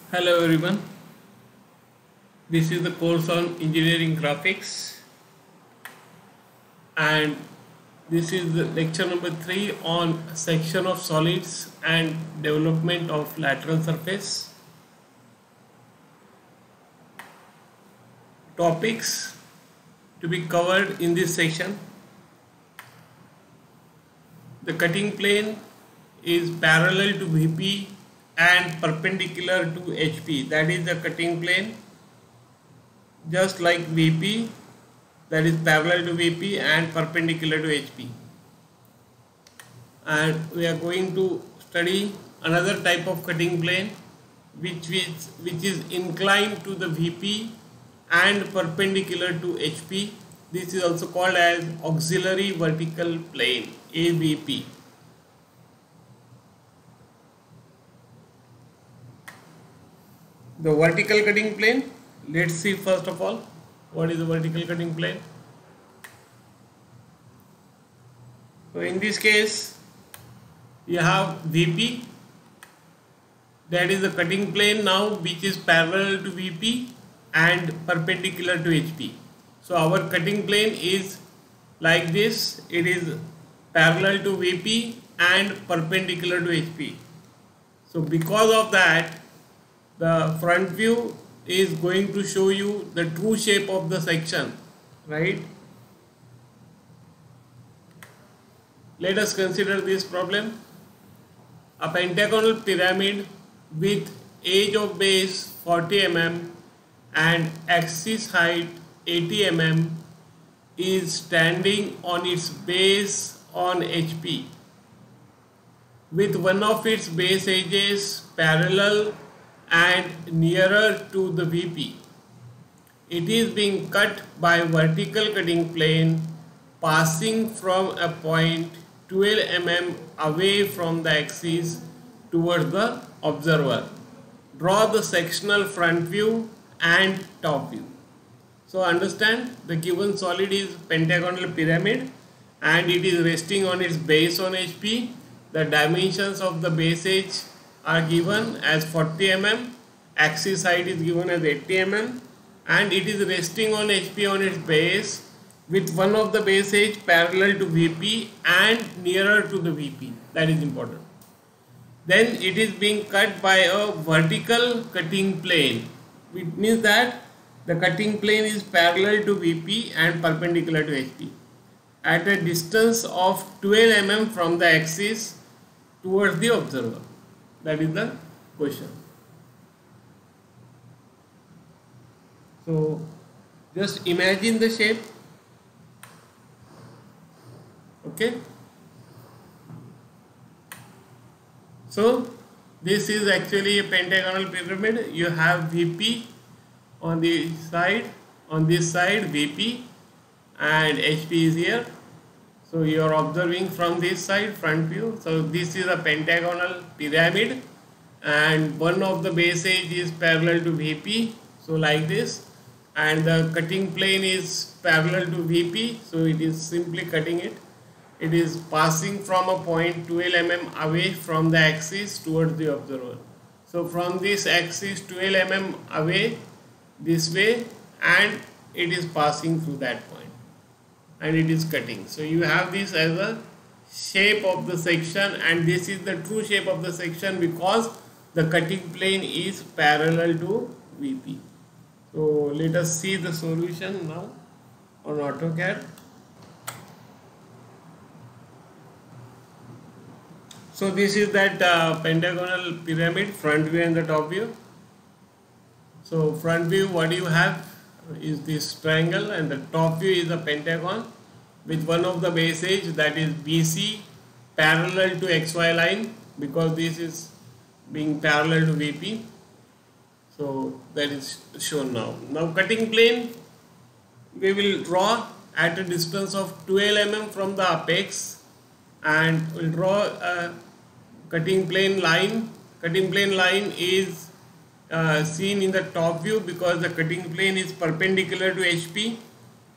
Hello everyone, this is the course on engineering graphics and this is the lecture number 3 on section of solids and development of lateral surface. Topics to be covered in this section. The cutting plane is parallel to VP and perpendicular to HP, that is the cutting plane, just like VP, that is parallel to VP and perpendicular to HP. And we are going to study another type of cutting plane which is inclined to the VP and perpendicular to HP. This is also called as auxiliary vertical plane, AVP. The vertical cutting plane, let's see first of all what is the vertical cutting plane. So in this case you have VP, that is the cutting plane now which is parallel to VP and perpendicular to HP. So our cutting plane is like this, it is parallel to VP and perpendicular to HP. So because of that, the front view is going to show you the true shape of the section, right? Let us consider this problem. A pentagonal pyramid with edge of base 40 mm and axis height 80 mm is standing on its base on HP with one of its base edges parallel and nearer to the VP. It is being cut by vertical cutting plane passing from a point 12 mm away from the axis towards the observer. Draw the sectional front view and top view. So understand, the given solid is pentagonal pyramid and it is resting on its base on HP. The dimensions of the base edge are given as 40 mm, axis height is given as 80 mm, and it is resting on HP on its base with one of the base edge parallel to VP and nearer to the VP. That is important. Then it is being cut by a vertical cutting plane, which means that the cutting plane is parallel to VP and perpendicular to HP at a distance of 12 mm from the axis towards the observer. That is the question. So just imagine the shape. Okay. So this is actually a pentagonal pyramid. You have VP on the side, on this side VP, and HP is here. So you are observing from this side, front view. So this is a pentagonal pyramid and one of the base edge is parallel to VP. So like this, and the cutting plane is parallel to VP. So it is simply cutting it. It is passing from a point 12 mm away from the axis towards the observer. So from this axis 12 mm away this way, and it is passing through that point and it is cutting. So you have this as a shape of the section, and this is the true shape of the section because the cutting plane is parallel to VP. So let us see the solution now on AutoCAD. So this is that pentagonal pyramid, front view and the top view. So front view, what you have is this triangle, and the top view is a pentagon with one of the base edge, that is BC, parallel to XY line because this is being parallel to VP. So that is shown now. Now cutting plane we will draw at a distance of 12 mm from the apex, and we'll draw a cutting plane line. Cutting plane line is seen in the top view because the cutting plane is perpendicular to HP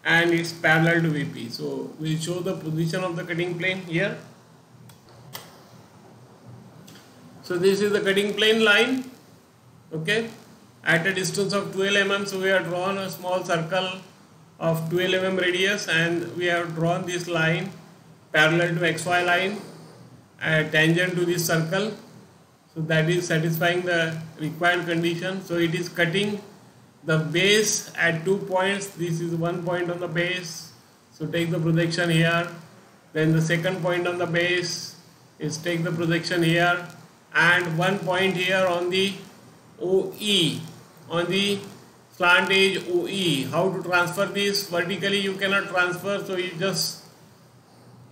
and it's parallel to VP. So we'll show the position of the cutting plane here. So this is the cutting plane line Okay, at a distance of 12 mm, so we have drawn a small circle of 12 mm radius, and we have drawn this line parallel to XY line tangent to this circle. So that is satisfying the required condition. So it is cutting the base at 2 points. This is one point on the base, so take the projection here. Then the second point on the base is take the projection here, and one point here on the OE, on the slant edge OE. How to transfer this? Vertically you cannot transfer, so you just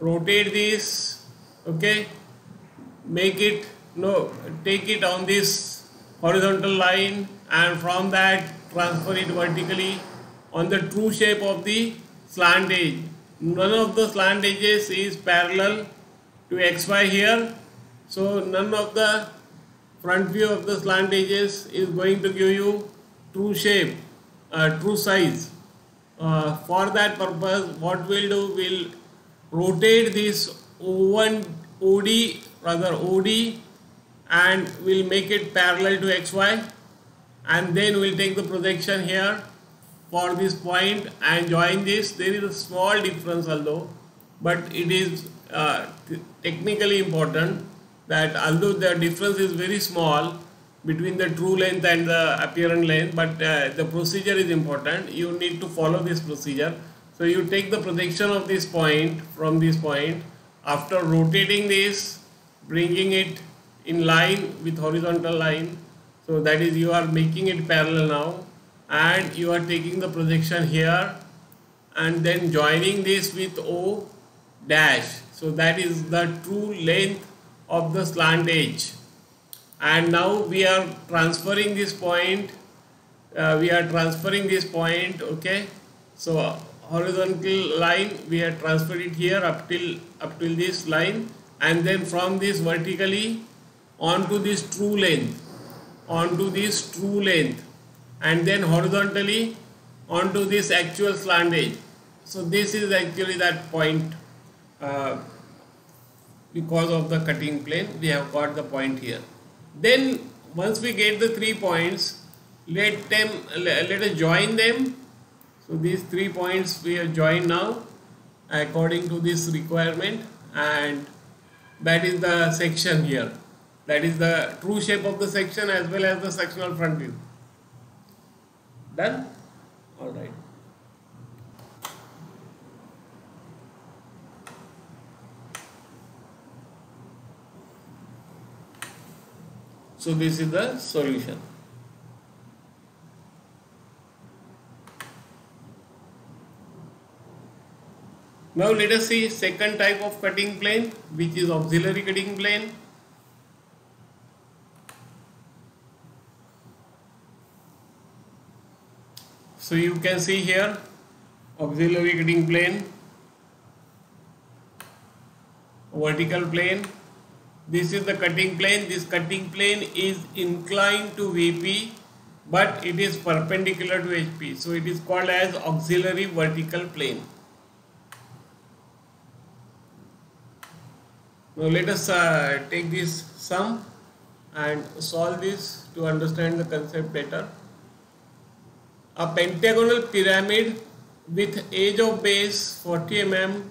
rotate this, okay, make it, no, take it on this horizontal line, and from that transfer it vertically on the true shape of the slant edge. None of the slant edges is parallel to XY here, so none of the front view of the slant edges is going to give you true shape, true size. For that purpose, what we'll do, we'll rotate this O1 OD, rather OD, and we'll make it parallel to XY, and then we'll take the projection here for this point and join this. There is a small difference although, but it is technically important that although the difference is very small between the true length and the apparent length, but the procedure is important. You need to follow this procedure. So you take the projection of this point from this point. After rotating this, bringing it in line with horizontal line, so that is you are making it parallel now, and you are taking the projection here and then joining this with O dash. So that is the true length of the slant edge. And now we are transferring this point, okay. So horizontal line we have transferred it here up till this line, and then from this vertically onto this true length, and then horizontally onto this actual slant edge. So this is actually that point. Because of the cutting plane, we have got the point here. Then once we get the 3 points, let us join them. So these 3 points we have joined now according to this requirement, and that is the section here. That is the true shape of the section as well as the sectional front view. Done? All right. So this is the solution. Now let us see second type of cutting plane, which is auxiliary cutting plane. So you can see here auxiliary cutting plane, vertical plane. This is the cutting plane. This cutting plane is inclined to VP, but it is perpendicular to HP. So it is called as auxiliary vertical plane. Now let us take this sum and solve this to understand the concept better. A pentagonal pyramid with edge of base 40 mm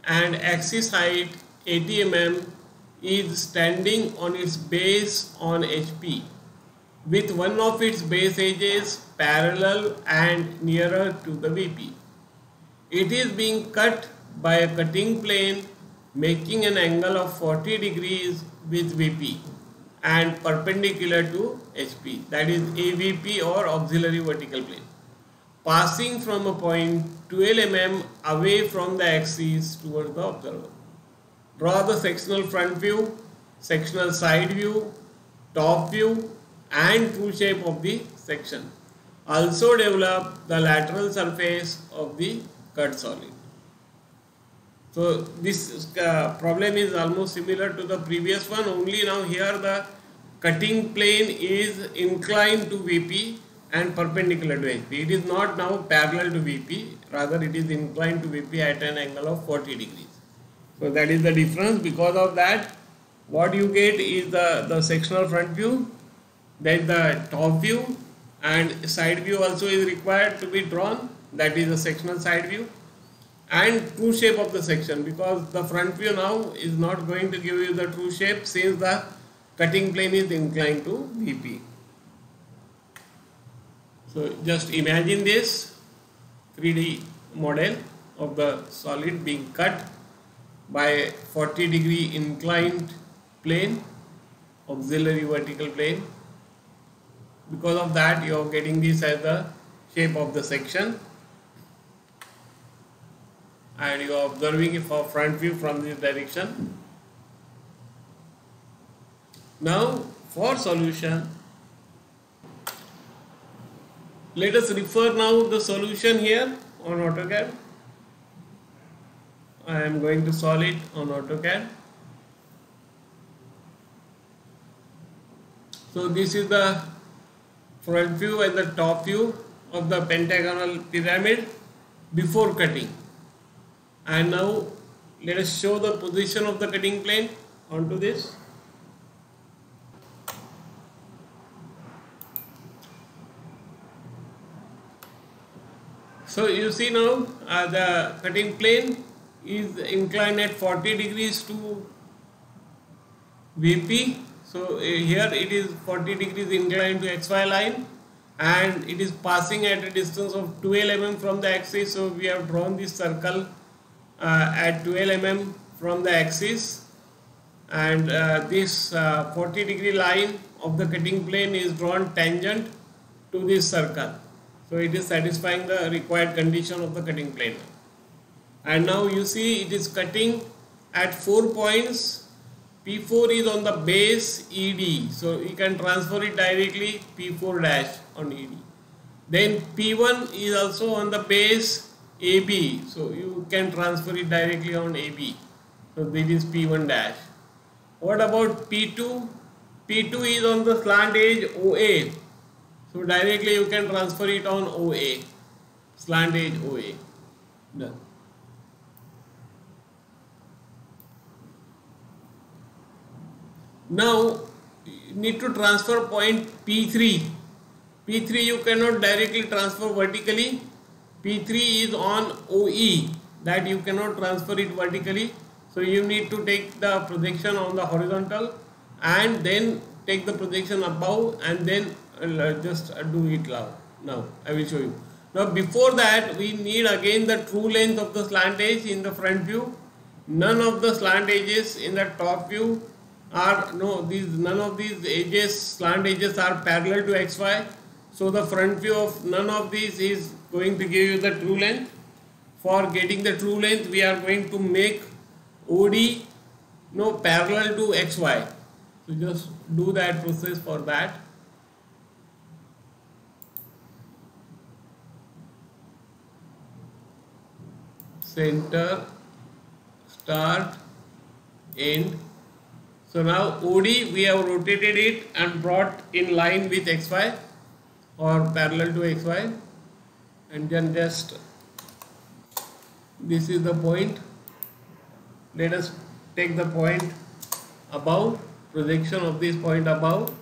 and axis height 80 mm is standing on its base on HP, with one of its base edges parallel and nearer to the VP. It is being cut by a cutting plane making an angle of 40 degrees with VP and perpendicular to HP, that is AVP or auxiliary vertical plane, passing from a point 12 mm away from the axis towards the observer. Draw the sectional front view, sectional side view, top view and true shape of the section. Also develop the lateral surface of the cut solid. So this problem is almost similar to the previous one, only now here the cutting plane is inclined to VP and perpendicular to HP. It is not now parallel to VP, rather it is inclined to VP at an angle of 40 degrees. So that is the difference. Because of that, what you get is the sectional front view, Then the top view and side view also is required to be drawn, that is the sectional side view, and true shape of the section, because the front view now is not going to give you the true shape since the cutting plane is inclined to VP. So just imagine this 3D model of the solid being cut by 40-degree inclined plane, auxiliary vertical plane. Because of that you are getting this as the shape of the section, and you are observing it for front view from this direction. Now for solution, let us refer now the solution here on AutoCAD. I am going to solve it on AutoCAD. So this is the front view and the top view of the pentagonal pyramid before cutting. And now let us show the position of the cutting plane onto this. So you see now the cutting plane is inclined at 40 degrees to VP. So here it is 40 degrees inclined to XY line, and it is passing at a distance of 12 mm from the axis. So we have drawn this circle at 12 mm from the axis, and this 40 degree line of the cutting plane is drawn tangent to this circle. So it is satisfying the required condition of the cutting plane. And now you see it is cutting at 4 points. P4 is on the base ED, so you can transfer it directly P4 dash on ED. Then P1 is also on the base AB, so you can transfer it directly on AB. So this is P1 dash. What about P2? P2 is on the slant edge OA, so directly you can transfer it on OA, slant edge OA. Done. Now you need to transfer point P3. P3 you cannot directly transfer vertically. P3 is on OE, that you cannot transfer it vertically. So you need to take the projection on the horizontal and then take the projection above, and then just do it now. I will show you. Now before that we need again the true length of the slant edge in the front view. None of the slant edges in the top view are, none of these edges, slant edges are parallel to XY. So the front view of none of these is going to give you the true length. For getting the true length we are going to make OD parallel to XY. So just do that process for that. Center, start, end. So now OD we have rotated it and brought in line with XY or parallel to XY, and then just this is the point. Let us take the point above, projection of this point above.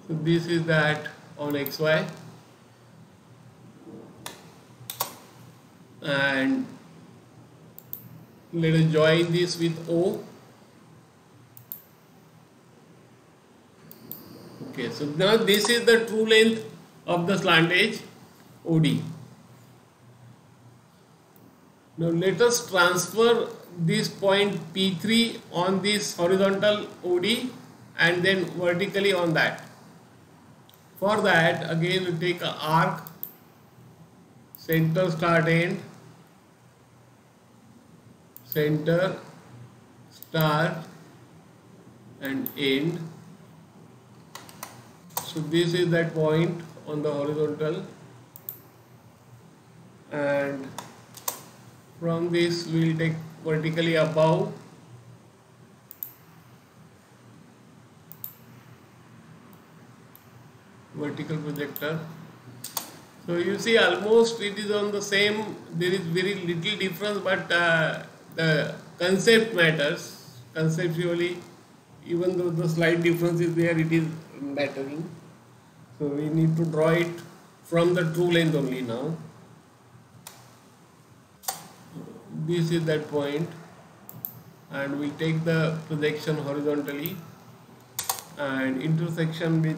So this is that on XY, and let us join this with O. Okay, so now this is the true length of the slant edge OD. Now let us transfer this point P3 on this horizontal OD and then vertically on that. For that again we take an arc, center, start, end, center, start and end. So this is that point on the horizontal, and from this we will take vertically above, vertical projector. So you see, almost it is on the same. There is very little difference, but the concept matters. Conceptually, even though the slight difference is there, it is mattering. So we need to draw it from the true length only now. This is that point, and we take the projection horizontally and intersection with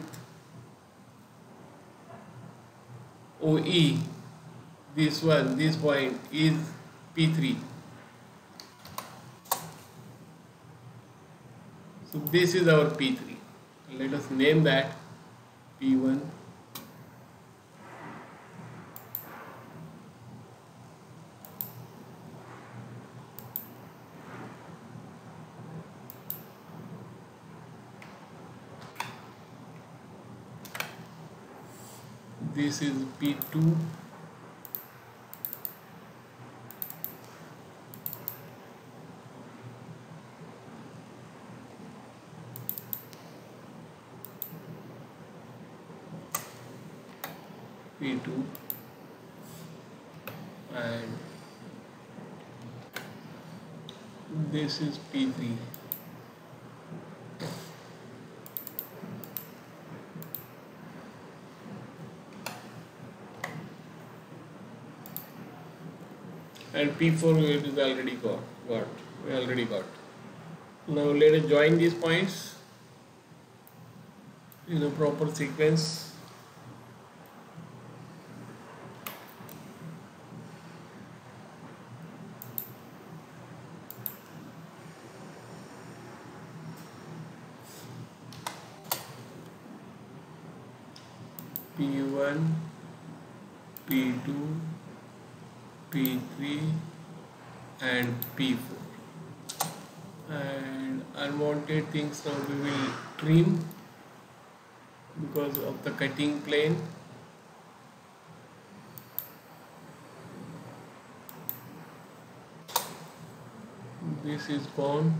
OE. This one, this point is P3. So this is our P3. Let us name that P1. This is P2. P2 and this is P3. And P4 it is already we already got. Now let us join these points in a proper sequence. P1, P2, P3 and P4, and unwanted things now we will trim because of the cutting plane. This is gone,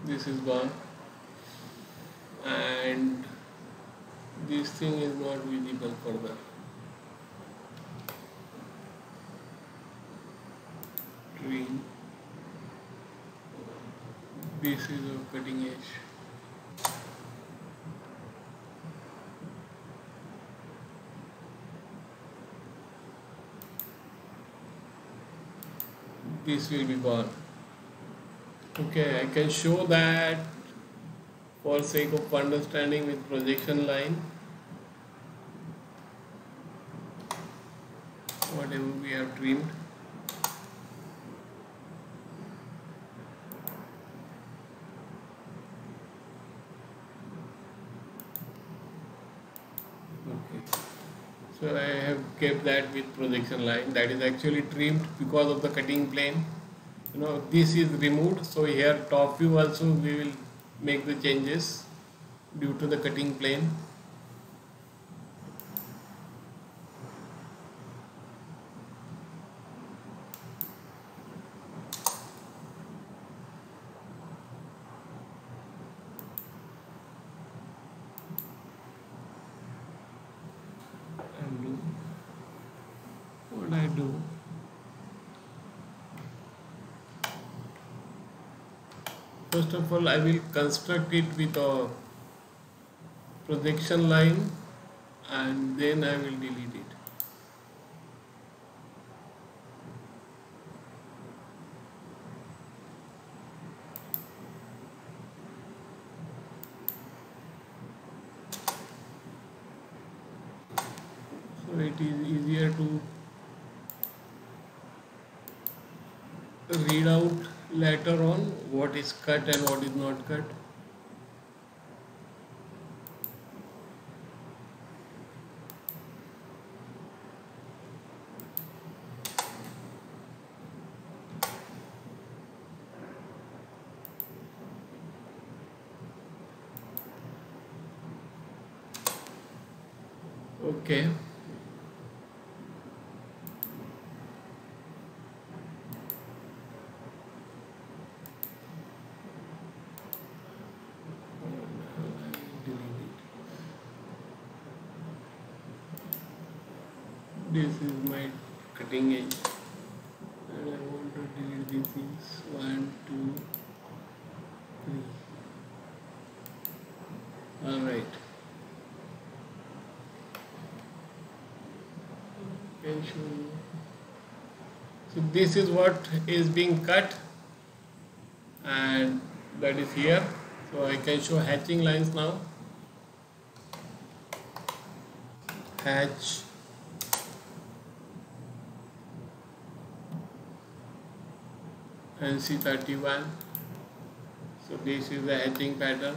this is gone, and this thing is not visible further. Trim. This is a cutting edge. This will be gone. Okay, I can show that for sake of understanding with projection line. Whatever we have trimmed. Okay. So I have kept that with projection line. That is actually trimmed because of the cutting plane. You know, this is removed. So here top view also we will make the changes due to the cutting plane. And what I do, first of all I will construct it with a projection line and then I will delete it. So it is easier to read out later on what is cut and what is not cut. Okay. this is my cutting edge and I want to delete these things. 1, 2, 3. Alright. Can show you. So this is what is being cut and that is here. So I can show hatching lines now. Hatch. NC31. So this is the hatching pattern.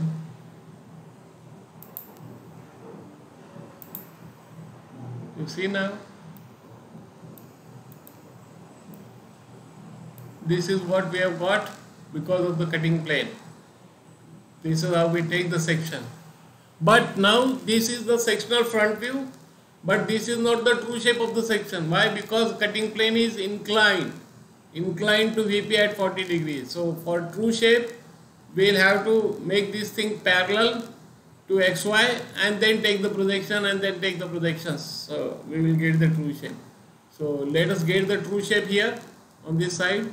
You see now? This is what we have got because of the cutting plane. This is how we take the section. But now this is the sectional front view, but this is not the true shape of the section. Why? Because cutting plane is inclined to VP at 40 degrees. So for true shape, we'll have to make this thing parallel to XY and then take the projection and then take the projections. So we will get the true shape. So let us get the true shape here on this side.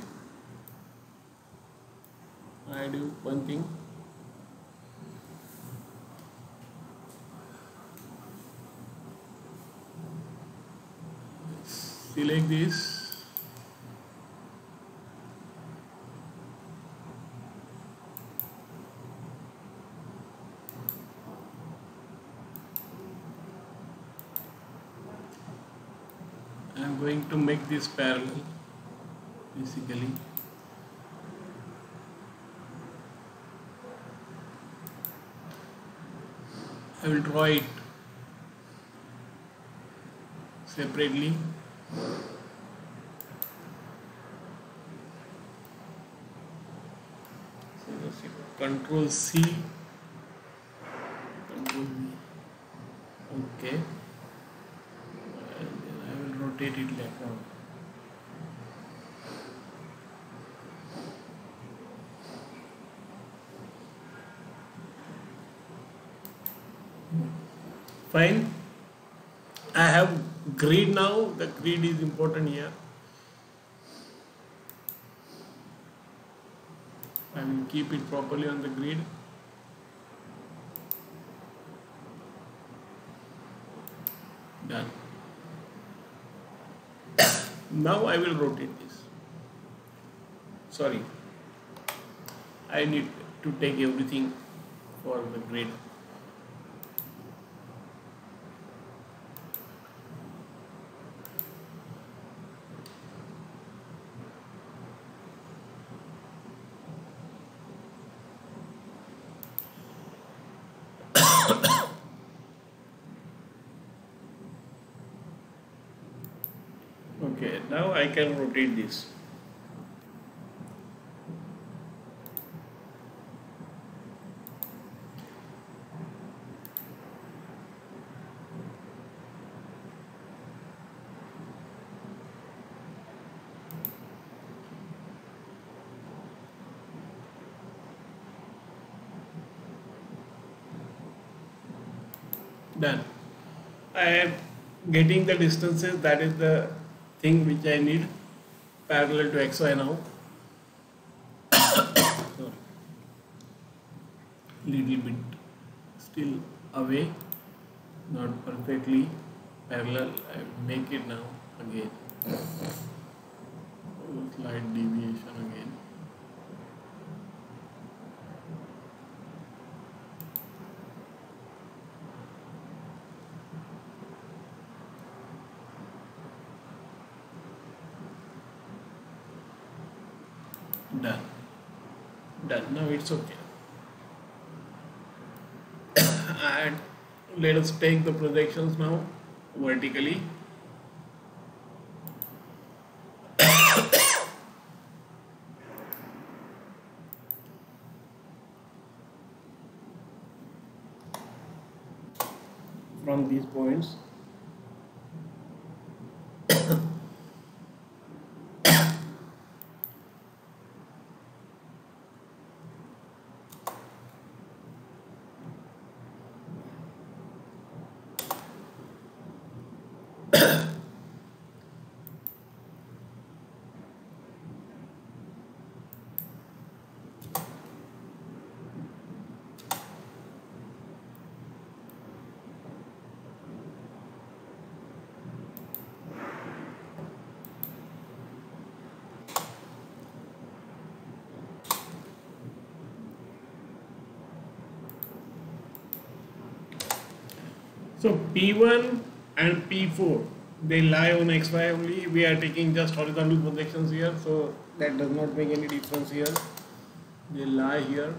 I do one thing. Select this. I am going to make this parallel basically. I will draw it separately. So Control C, Control V. Okay, and then I will rotate it like now. Fine. I have grid now. The grid is important here. I will keep it properly on the grid. Done. Now I will rotate this. Sorry. I need to take everything for the grid. Okay, now I can rotate this. Done. I am getting the distances, that is the thing which I need parallel to XY now. Sorry. Little bit still away, not perfectly parallel. I make it now again. Slight deviation again. Done. Done. Now it's okay. And let us take the projections now vertically. From these points. So P1 and P4, they lie on XY only. We are taking just horizontal projections here, so that does not make any difference here. They lie here.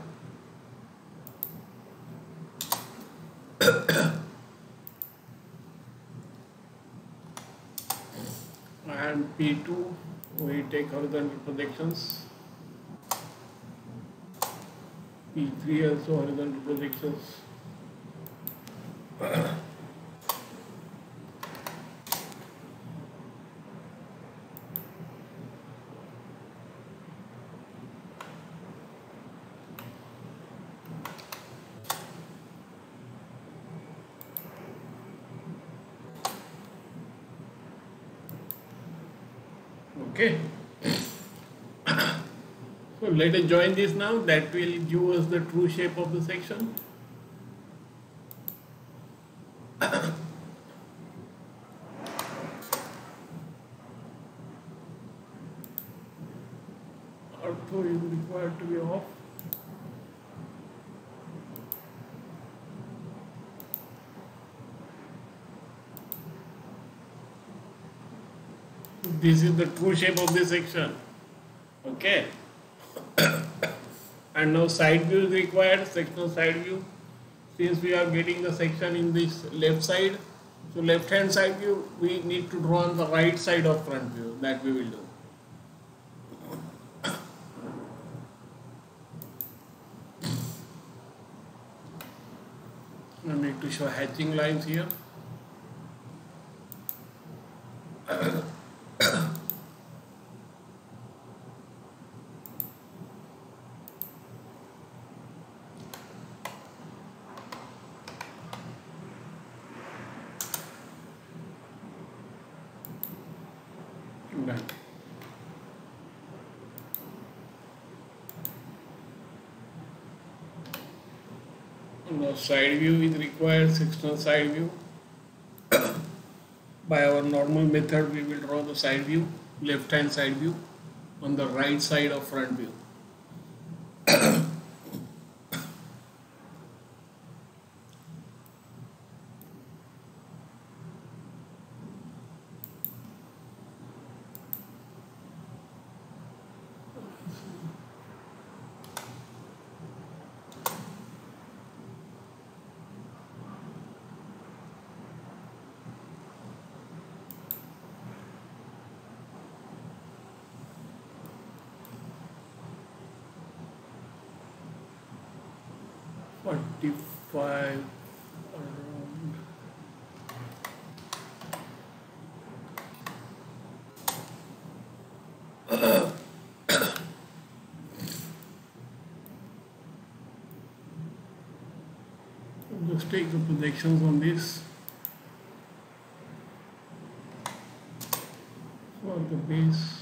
And P2, we take horizontal projections. P3 also horizontal projections. Okay. So let us join this now. That will give us the true shape of the section. Ortho is required to be off. This is the true shape of this section. Okay. And now side view is required, sectional side view. Since we are getting the section in this left side, so left hand side view, we need to draw on the right side of front view. That we will do. I need to show hatching lines here. Done. Now side view is required, sectional side view. By our normal method, we will draw the side view, left hand side view on the right side of front view. Five around. Just take the projections on this for the base.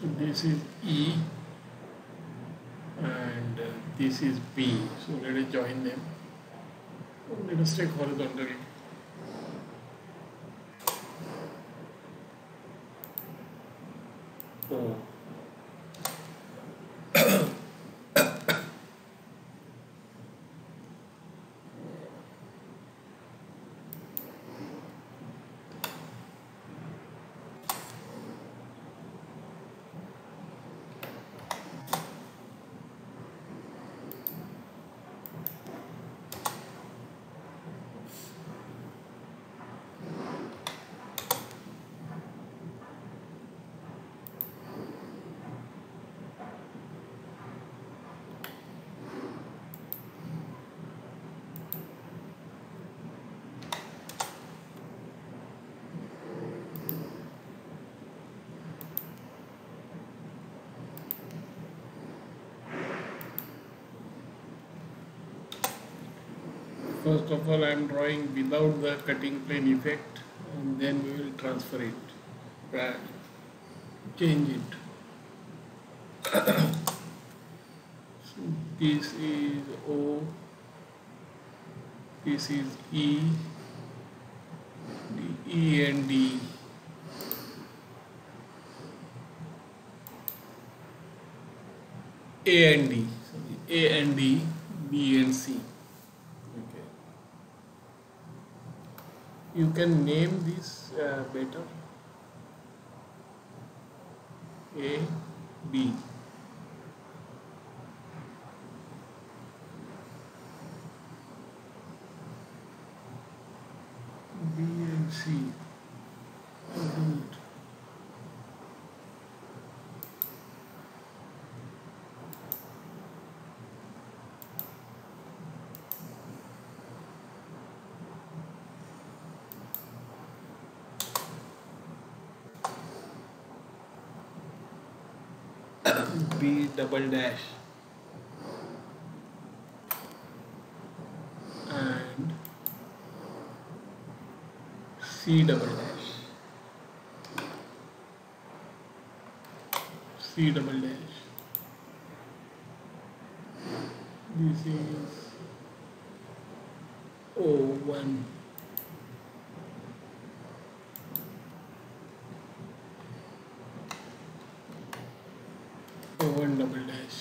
So this is E and this is B. So let us join them. Let us take horizontal. O. First of all, I am drawing without the cutting plane effect, and then we will transfer it, change it. So this is O, this is E, E and D. A and D, sorry, A and D, B and C. Okay. You can name this better. A, B. B and C. Good. B double dash and C double dash, C double dash. This is O1, O1 double dash.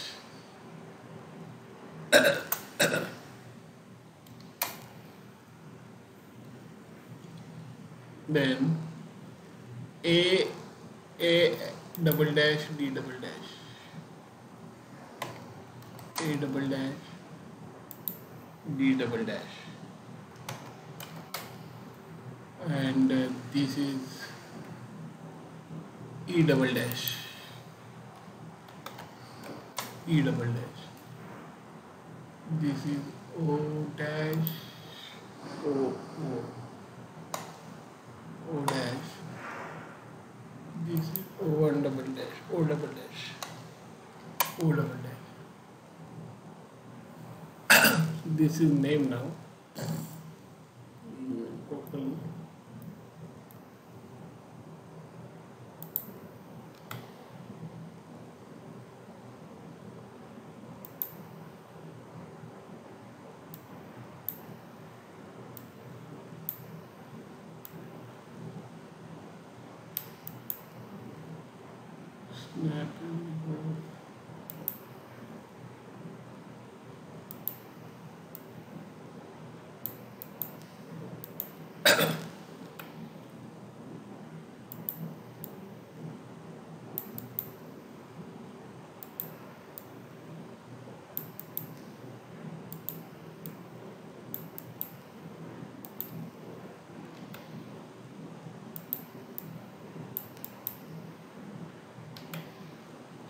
Then A double dash, D double dash, A double dash, D double dash, and this is E double dash, E double dash. This is O dash, O dash. This is O1 double dash, O double dash, O double dash. This is name now. Properly. Snap and go.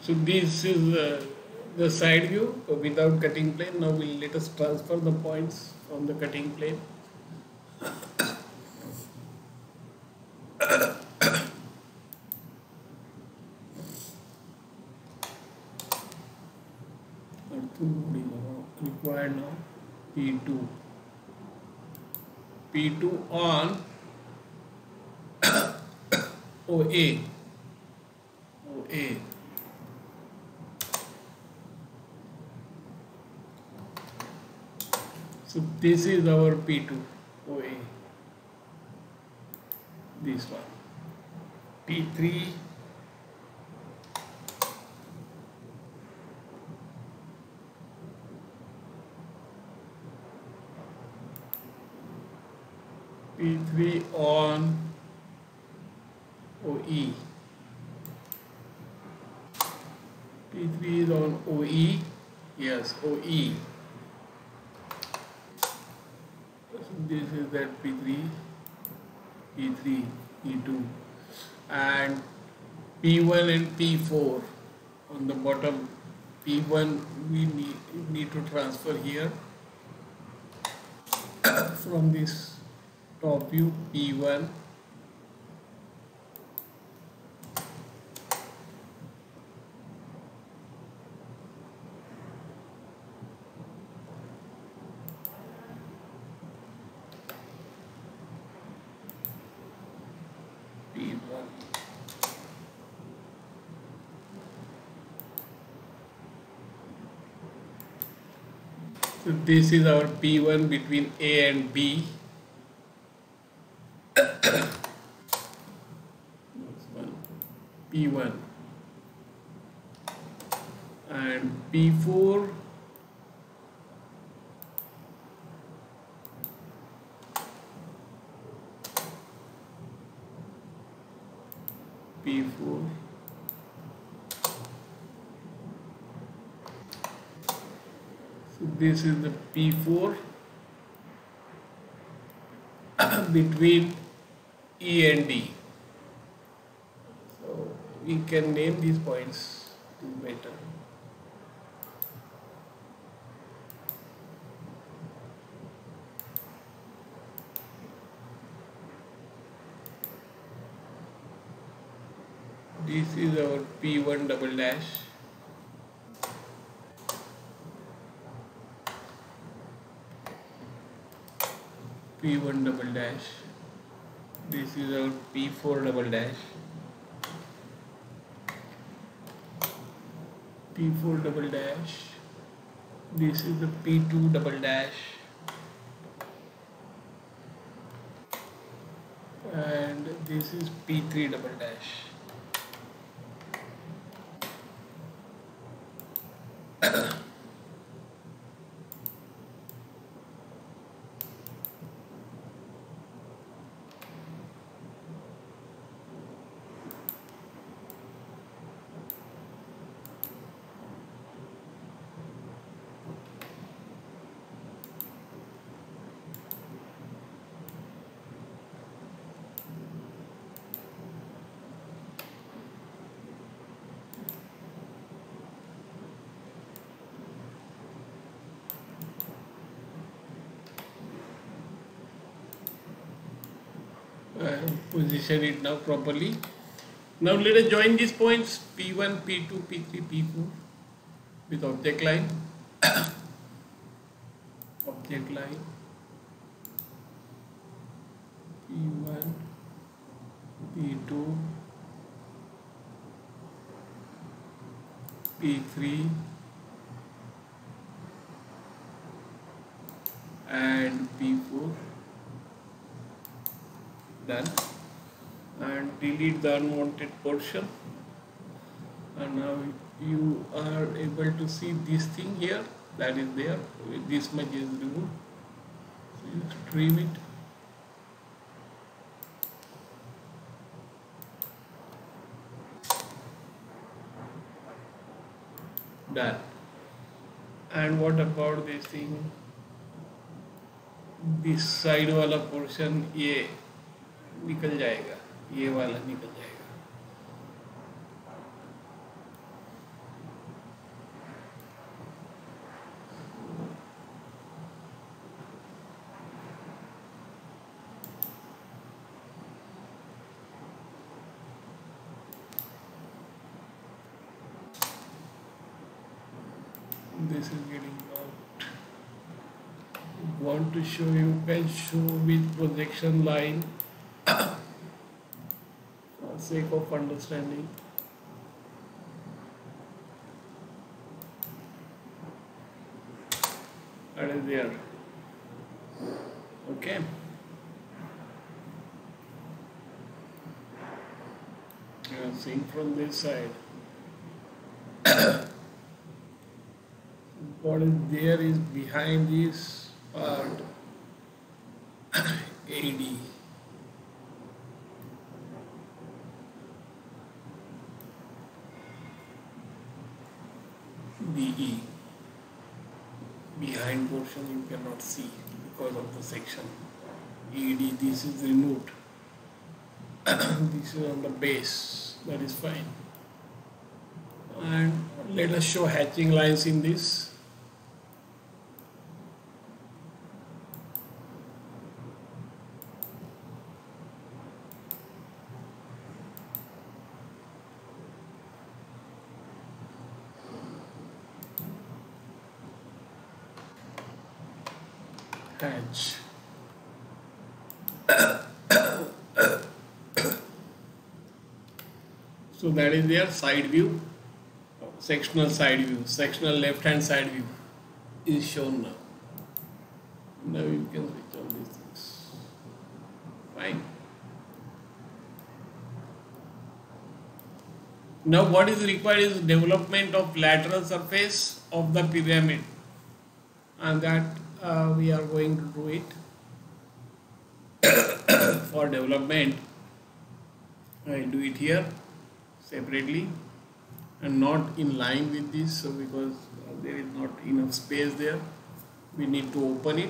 So this is the side view without cutting plane. Now let us transfer the points from the cutting plane. Required now P2. P2 on OA. OA. So this is our P2 OA. This one. P3. P3 on OE. P3 is on OE. Yes, OE. So this is that P3, P3, P2, and P1 and P4 on the bottom. P1 we need to transfer here from this top view. P1, P1. So this is our P1 between A and B. P1 and P4 P4 so this is the P4 between E and D. So we can name these points better. This is our P1 double dash. P1 double dash. This is our P4 double dash. P4 double dash. This is the P2 double dash. And this is P3 double dash. Position it now properly. Now let us join these points P1, P2, P3, P4 with object line. Object line P1, P2, P3 and P4. Done. And delete the unwanted portion, and now you are able to see this thing here that is there. This much is removed, so you trim it. Done. And what about this thing, this side वाला portion, ये निकल जाएगा, ये वाला निकल जाएगा. This is getting out. Want to show you, can show with projection line for sake of understanding. That is there. Okay. Seeing from this side, what is there is behind this part AD. DE. Behind portion you cannot see because of the section. ED, this is removed. This is on the base, that is fine. And let us show hatching lines in this. Hatch. So that is their side view, sectional side view, sectional left hand side view is shown now. Now you can switch on these things. Fine. Now what is required is development of lateral surface of the pyramid, and that we are going to do it. For development, I do it here separately and not in line with this, so because there is not enough space there, we need to open it.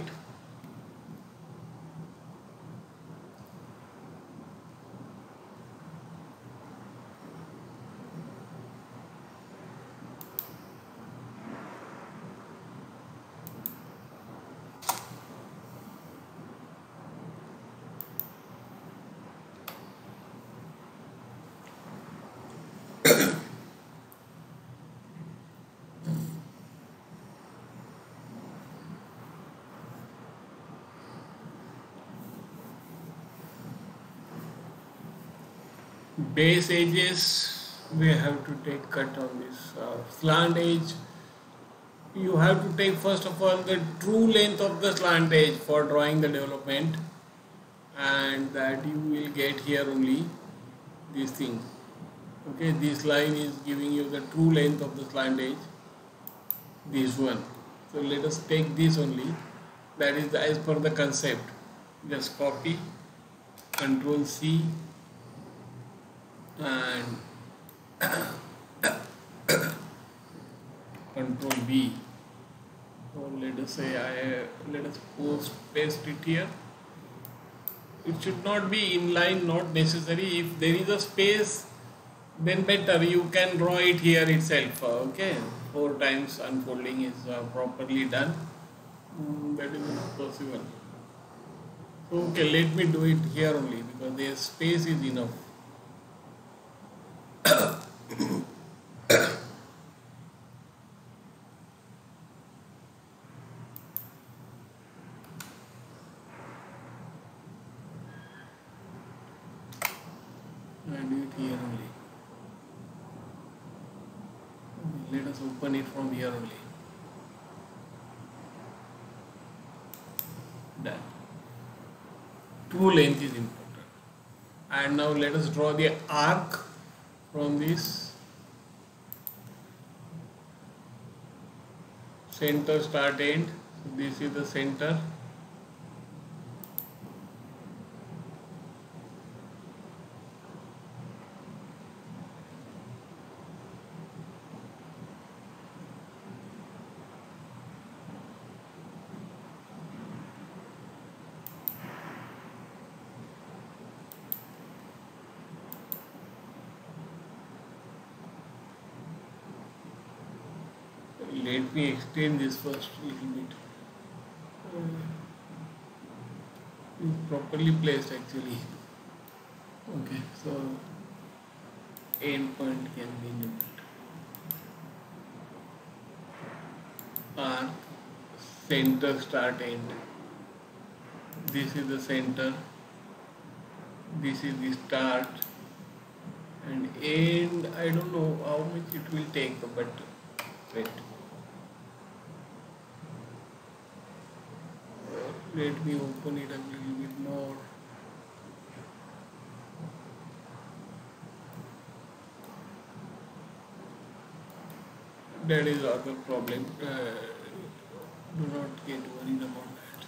Base edges, we have to take cut on this. Slant edge, you have to take first of all the true length of the slant edge for drawing the development, and that you will get here only this thing. Okay, this line is giving you the true length of the slant edge, this one. So let us take this only, that is as per the concept. Just copy, Control C, and Control V. So let us say let us paste it here. It should not be inline, not necessary. If there is a space, then better you can draw it here itself. Okay, 4 times unfolding is properly done. That is not possible. So okay, let me do it here only because the space is enough. I do it here only. Let us open it from here only. Done. True length is important. And now let us draw the arc from this center start end. So this is the center. Let me extend this first a little bit. It's properly placed actually. Okay, so end point can be noted. Arc, center start end. This is the center. This is the start. And end, I don't know how much it will take, but wait. Let me open it a little bit more. That is other problem. Do not get worried about that.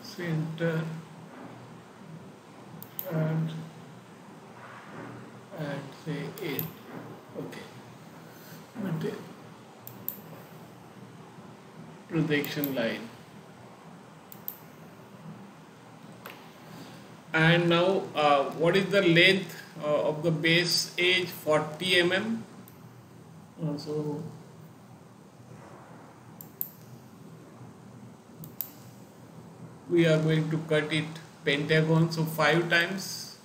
Center and say 8. Okay. But projection line. And now what is the length of the base edge? 40 mm. So we are going to cut it pentagon, so 5 times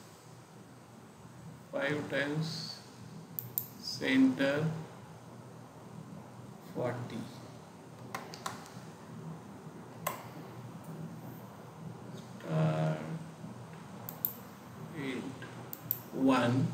center 40. Start 8 1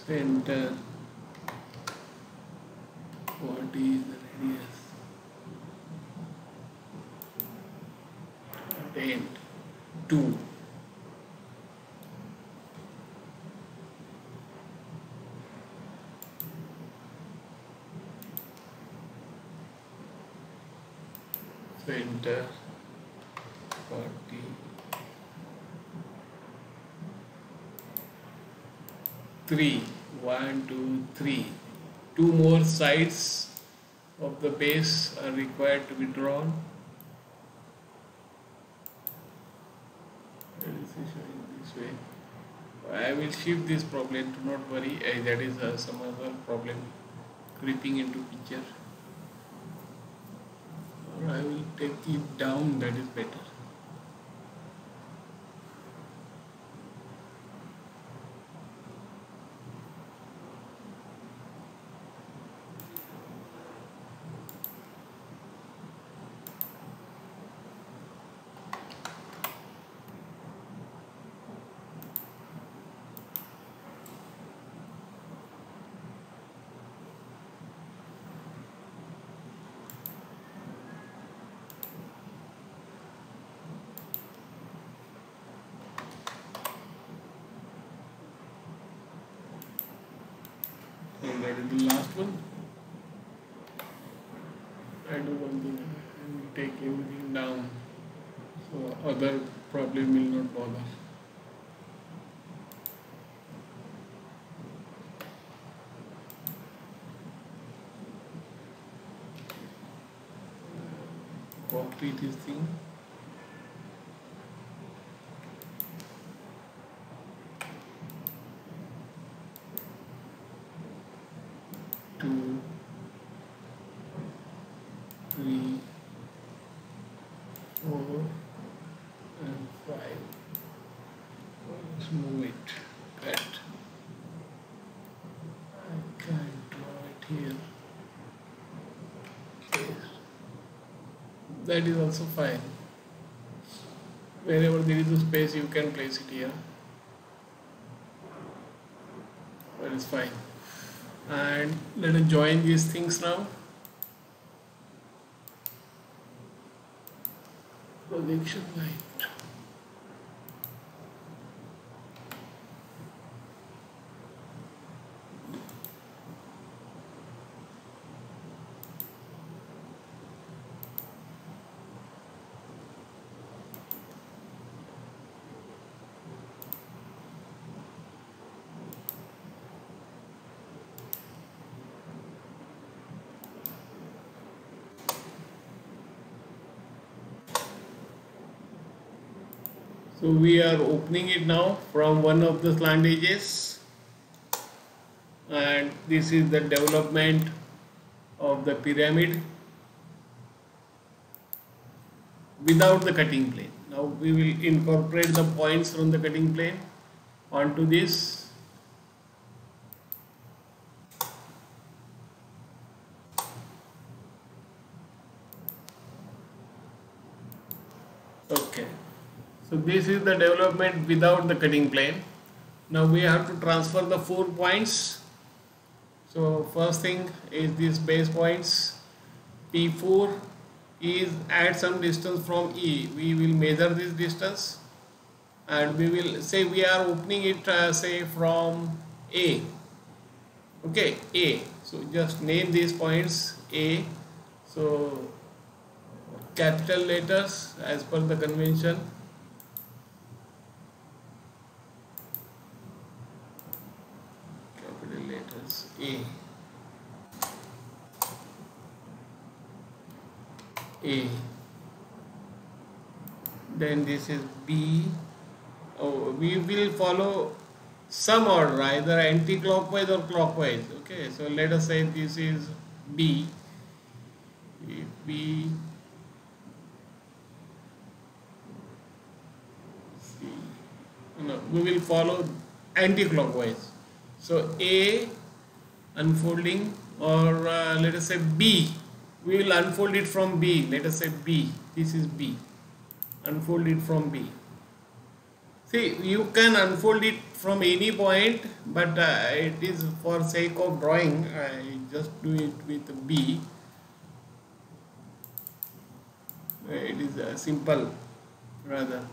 center 40 is the radius, then 2 center 40 3 1 2 3. 2 more sides of the base are required to be drawn. Let us see, showing this way. I will shift this problem, do not worry, that is some other problem creeping into picture. Or I will take it down, that is better. And that is the last one. I do one thing, I will take everything down so other problem will not bother. Copy this thing. Two, 3, 4, and 5. Let's move it. Cut. I can't draw it here. There. That is also fine. Wherever there is a space, you can place it here. That is fine. And let us join these things now. Projection light. So we are opening it now from one of the slant edges, and this is the development of the pyramid without the cutting plane. Now we will incorporate the points from the cutting plane onto this. Okay, so this is the development without the cutting plane. Now we have to transfer the 4 points. So first thing is these base points. P4 is at some distance from E. We will measure this distance and we will say we are opening it say from A. Okay, A. So just name these points A. So capital letters as per the convention. Capital letters A. A. Then this is B. Oh, we will follow some order, either anti-clockwise or clockwise. Okay, so let us say this is B. B. C. No, we will follow anti-clockwise. So A unfolding, or let us say B. We will unfold it from B. Let us say B. This is B. Unfold it from B. See, you can unfold it from any point, but it is for sake of drawing. I just do it with B. It is simple rather.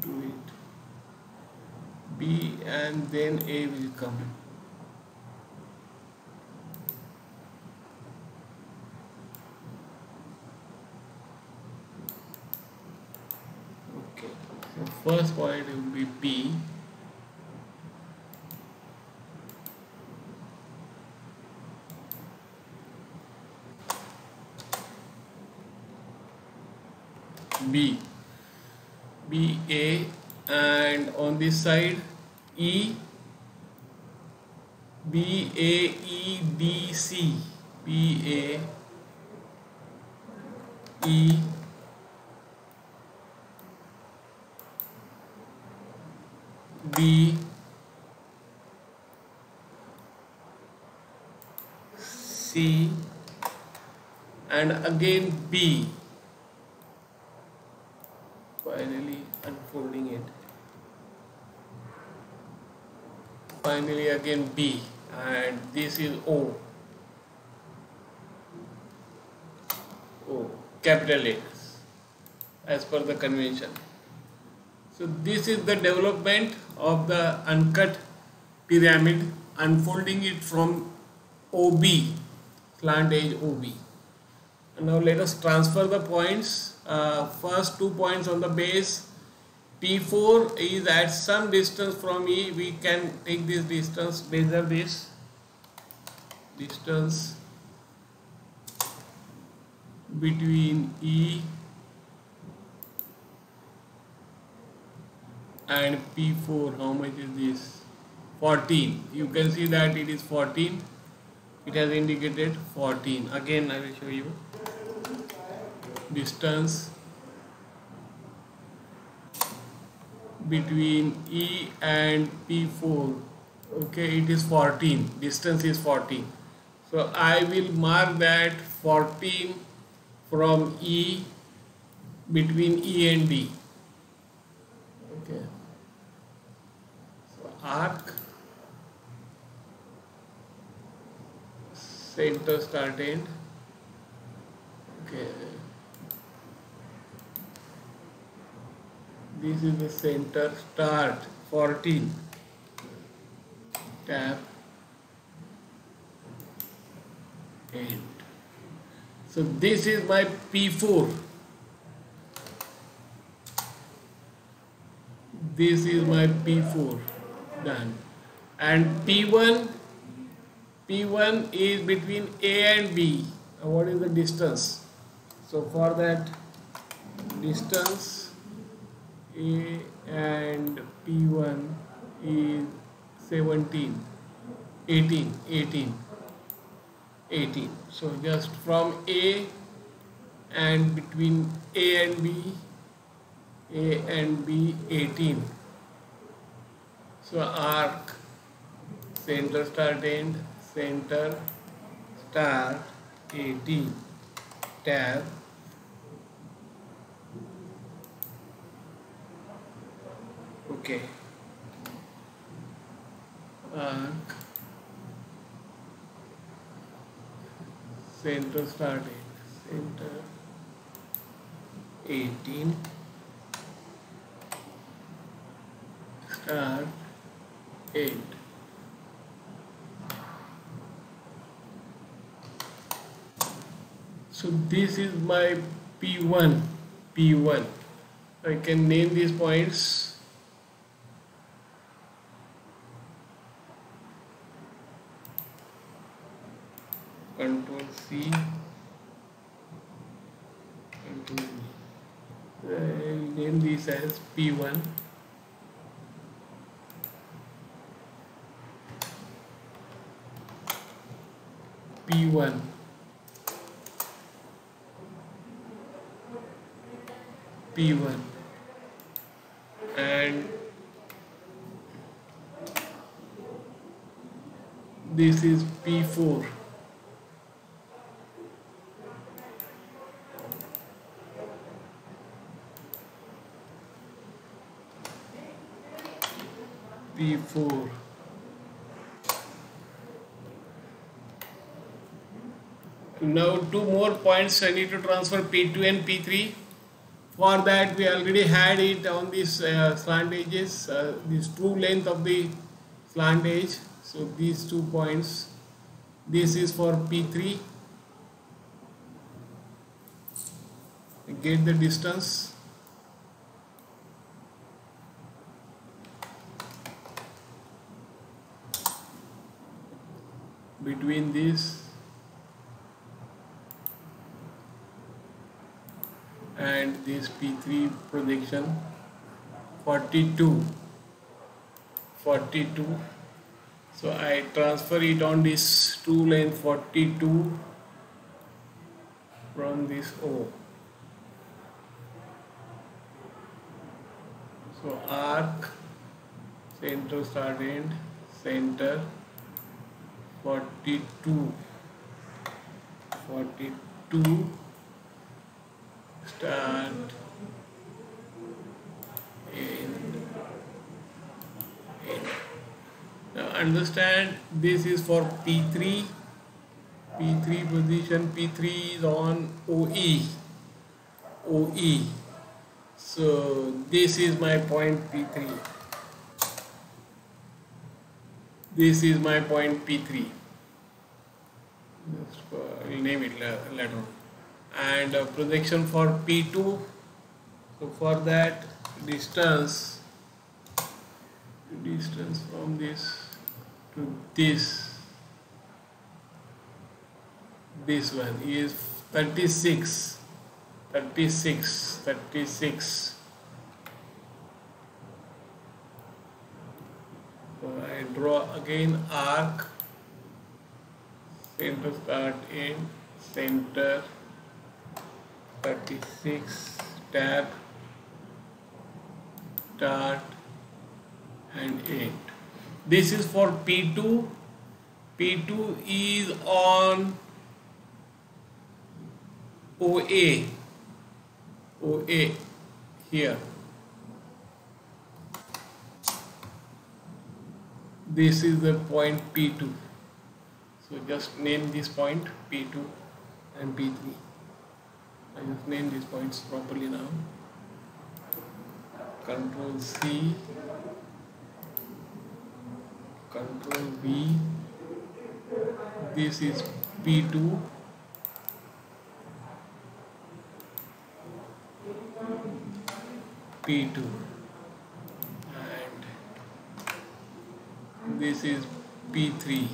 Do it B and then A will come. Okay, so first point will be B. B. B A, and on this side E. B A E D C. B A E B C, and again B. Finally unfolding it. Finally again B, and this is O. O, capital letters as per the convention. So this is the development of the uncut pyramid, unfolding it from OB, slant edge OB. And now let us transfer the points. First 2 points on the base. P4 is at some distance from E. We can take this distance, measure this distance between E and P4. How much is this? 14. You can see that it is 14. It has indicated 14. Again I will show you distance between E and P4. Okay, it is 14. Distance is 14. So I will mark that 14 from E, between E and D. Okay. So arc, center, start, end. Okay. This is the center, start, 14, tap, end. So this is my P4. This is my P4, done. And P1 is between A and B. What is the distance? So for that distance, A and P1 is 17, 18, 18. So just from A and between A and B 18. So arc, center start end, center start 18, tab, okay, arc, center start end, center 18, start 8. So this is my P1. I can name these points. Control C. Control V. I'll name these as P1. P1. P1 and this is P4. P4. Now two more points I need to transfer, P2 and P3. For that we already had it on these slant edges, this true length of the slant edge. So these 2 points, this is for P3. Get the distance. Between this and this P3 projection, 42. So I transfer it on this true length 42 from this O. So arc, center start end, center 42, start end. Now understand, this is for P3 position. P3 is on OE. So this is my point P3. This is my point P3. We'll name it later on. And projection for P2. So for that, distance from this to this one is 36. So I draw again arc, center start end, center 36, tab, start and end. This is for P2. P2 is on OA here. This is the point P2. So just name this point P2 and P3. I just name these points properly now. Control C, Control V. This is P2. P2 and this is P3.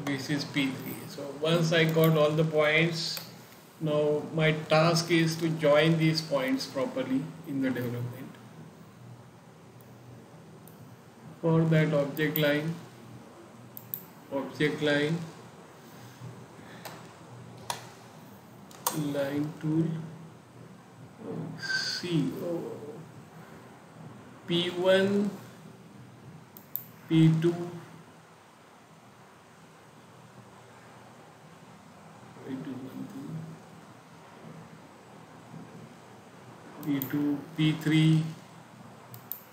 This is P3. So once I got all the points, now my task is to join these points properly in the development. For that object line tool, C, P1, P2, P2, P3,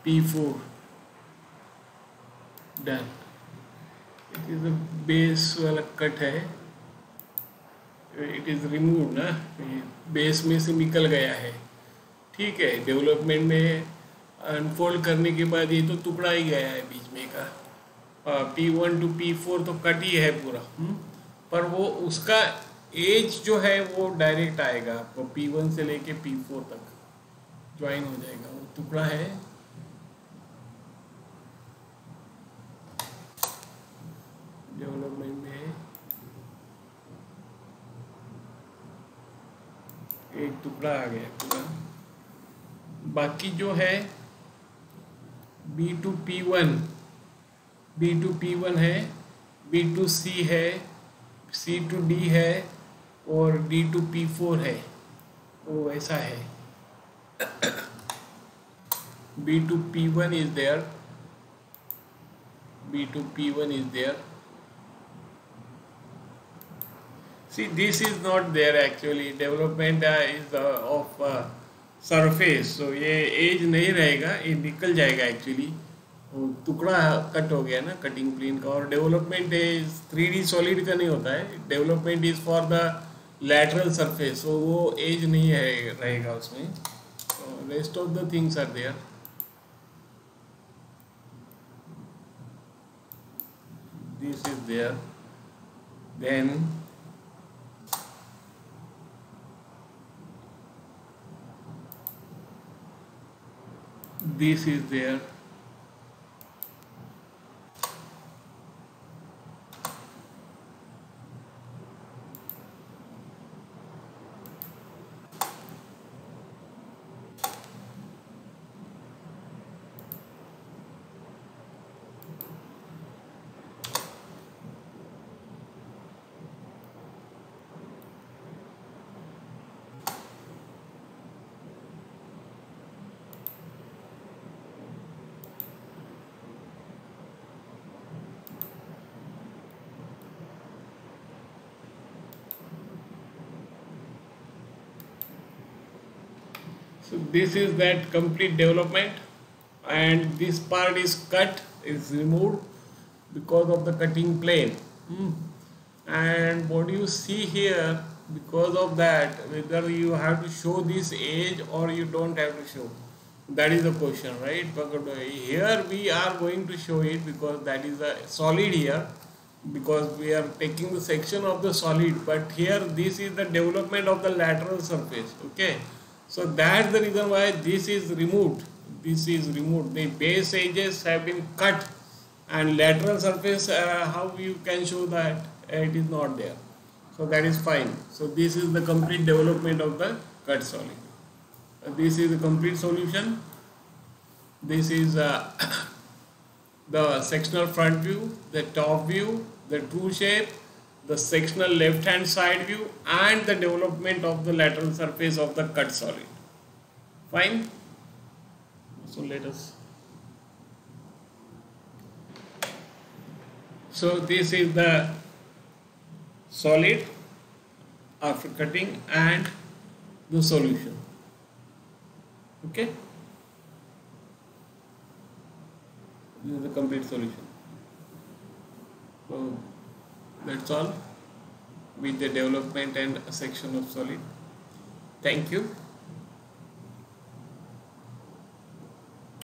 P4, done. It is a base वाला cut है, it is remove ना, base में से निकल गया है, ठीक है। डेवलपमेंट में अनफोल्ड करने के बाद ये तो टुकड़ा ही गया है बीच में का। P1 to P4 तो कट ही है पूरा, पर वो उसका एज जो है वो डायरेक्ट आएगा आपको P1 से लेके P4 तक ज्वाइन हो जाएगा, वो टुकड़ा है। डेवलपमेंट में एक टुकड़ा आ गया पूरा। बाकी जो है B to P1 है, B to C है, C to D है और D to P4 है, वो ऐसा है। B to P1 is there, B to P1 is there. See, this is not there actually. Development is of surface, so ये as नहीं रहेगा, ये निकल जाएगा एक्चुअली। टुकड़ा कट हो गया ना कटिंग प्लेन का। और डेवलपमेंट इज 3D सॉलिड का नहीं होता है, development is for the lateral surface, so वो एज नहीं रहेगा उसमें। Rest of the things are there. This is there, then this is there, so this is that complete development, and this part is cut, is removed because of the cutting plane. And what you see here, because of that, whether you have to show this edge or you don't have to show, that is the question, right? But here we are going to show it because that is a solid here, because we are taking the section of the solid, but here this is the development of the lateral surface, okay? So that's the reason why this is removed. This is removed. The base edges have been cut, and lateral surface, how you can show that? It is not there. So that is fine. So this is the complete development of the cut solid. This is the complete solution. This is the sectional front view, the top view, the true shape, the sectional left hand side view, and the development of the lateral surface of the cut solid. Fine. So let us. So this is the solid after cutting and the solution. Okay. This is the complete solution. So that's all with the development and a section of solid. Thank you.